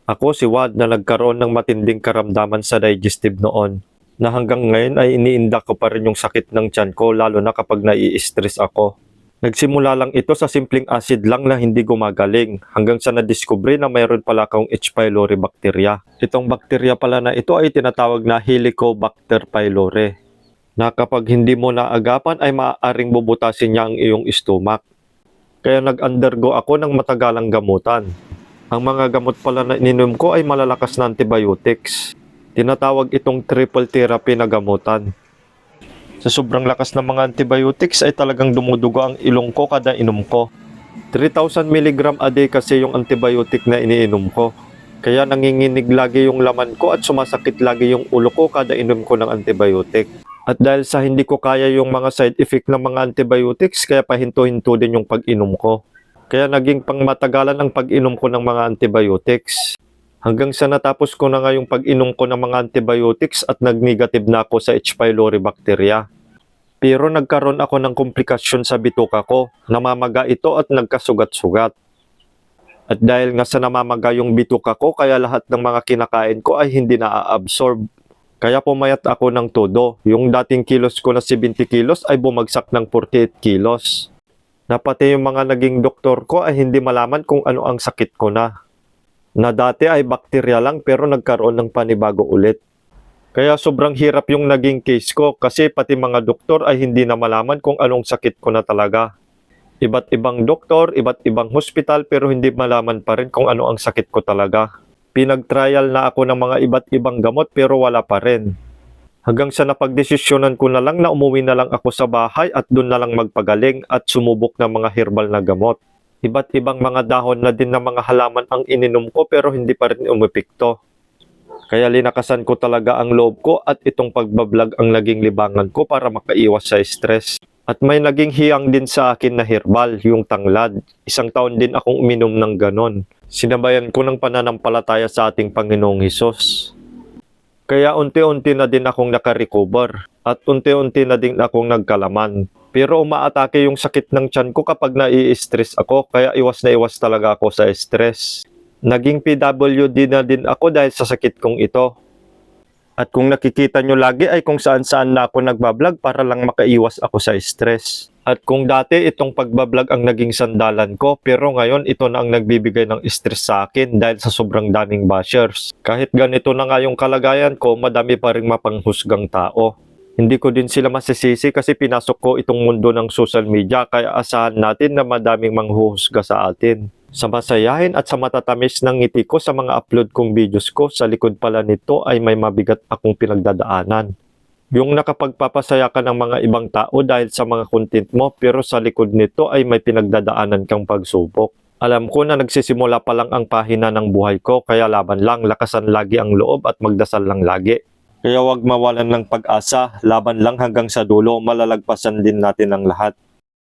Ako si Wad na nagkaroon ng matinding karamdaman sa digestive noon, na hanggang ngayon ay iniinda ko pa rin yung sakit ng tiyan ko lalo na kapag nai-stress ako. Nagsimula lang ito sa simpleng acid lang na hindi gumagaling hanggang sa nadiskubre na mayroon pala akong H. pylori bacteria. Itong bakterya pala na ito ay tinatawag na Helicobacter pylori, na kapag hindi mo naagapan ay maaaring bubutasin niya ang iyong stomach. Kaya nag-undergo ako ng matagalang gamutan. Ang mga gamot pala na ininom ko ay malalakas na antibiotics. Tinatawag itong triple therapy na gamutan. Sa sobrang lakas ng mga antibiotics ay talagang dumudugo ang ilong ko kada inom ko. 3,000 mg a day kasi yung antibiotic na iniinom ko. Kaya nanginginig lagi yung laman ko at sumasakit lagi yung ulo ko kada inom ko ng antibiotic. At dahil sa hindi ko kaya yung mga side effect ng mga antibiotics, kaya pahinto-hinto din yung pag-inom ko. Kaya naging pangmatagalan ang pag-inom ko ng mga antibiotics. Hanggang sa natapos ko na nga yung pag-inom ko ng mga antibiotics at nag-negative na ako sa H. pylori bacteria. Pero nagkaroon ako ng komplikasyon sa bituka ko. Namamaga ito at nagkasugat-sugat. At dahil nga sa namamaga yung bituka ko, kaya lahat ng mga kinakain ko ay hindi na-absorb. Kaya pumayat ako ng todo. Yung dating kilos ko na 70 kilos ay bumagsak ng 48 kilos. Na pati yung mga naging doktor ko ay hindi malaman kung ano ang sakit ko na dati ay bakterya lang pero nagkaroon ng panibago ulit. Kaya sobrang hirap yung naging case ko kasi pati mga doktor ay hindi na malaman kung anong sakit ko na talaga. Iba't ibang doktor, iba't ibang hospital pero hindi malaman pa rin kung ano ang sakit ko talaga. Pinag-trial na ako ng mga iba't ibang gamot pero wala pa rin. Hanggang sa napagdesisyonan ko na lang na umuwi na lang ako sa bahay at doon na lang magpagaling at sumubok ng mga herbal na gamot. Iba't ibang mga dahon na din ng mga halaman ang ininom ko pero hindi pa rin umepekto. Kaya linakasan ko talaga ang loob ko at itong pagbablog ang naging libangan ko para makaiwas sa stress. At may naging hiyang din sa akin na herbal, yung tanglad. 1 taon din akong uminom ng ganon. Sinabayan ko ng pananampalataya sa ating Panginoong Hesus. Kaya unti-unti na din akong nakarecover at unti-unti na din akong nagkalaman. Pero umaatake yung sakit ng tiyan ko kapag nai-stress ako, kaya iwas na iwas talaga ako sa stress. Naging PWD na din ako dahil sa sakit kong ito. At kung nakikita nyo lagi ay kung saan-saan na ako nagbablog para lang makaiwas ako sa stress. At kung dati itong pagbablog ang naging sandalan ko, pero ngayon ito na ang nagbibigay ng stress sa akin dahil sa sobrang daming bashers. Kahit ganito na nga yung kalagayan ko, madami pa rin mapanghusgang tao. Hindi ko din sila masisisi kasi pinasok ko itong mundo ng social media kaya asahan natin na madaming manghuhusga sa atin. Sa masayahin at sa matatamis ng ngiti ko sa mga upload kong videos ko, sa likod pala nito ay may mabigat akong pinagdadaanan. Yung nakapagpapasaya ka ng mga ibang tao dahil sa mga content mo pero sa likod nito ay may pinagdadaanan kang pagsubok. Alam ko na nagsisimula pa lang ang pahina ng buhay ko kaya laban lang, lakasan lagi ang loob at magdasal lang lagi. Kaya wag mawalan ng pag-asa, laban lang hanggang sa dulo, malalagpasan din natin ang lahat.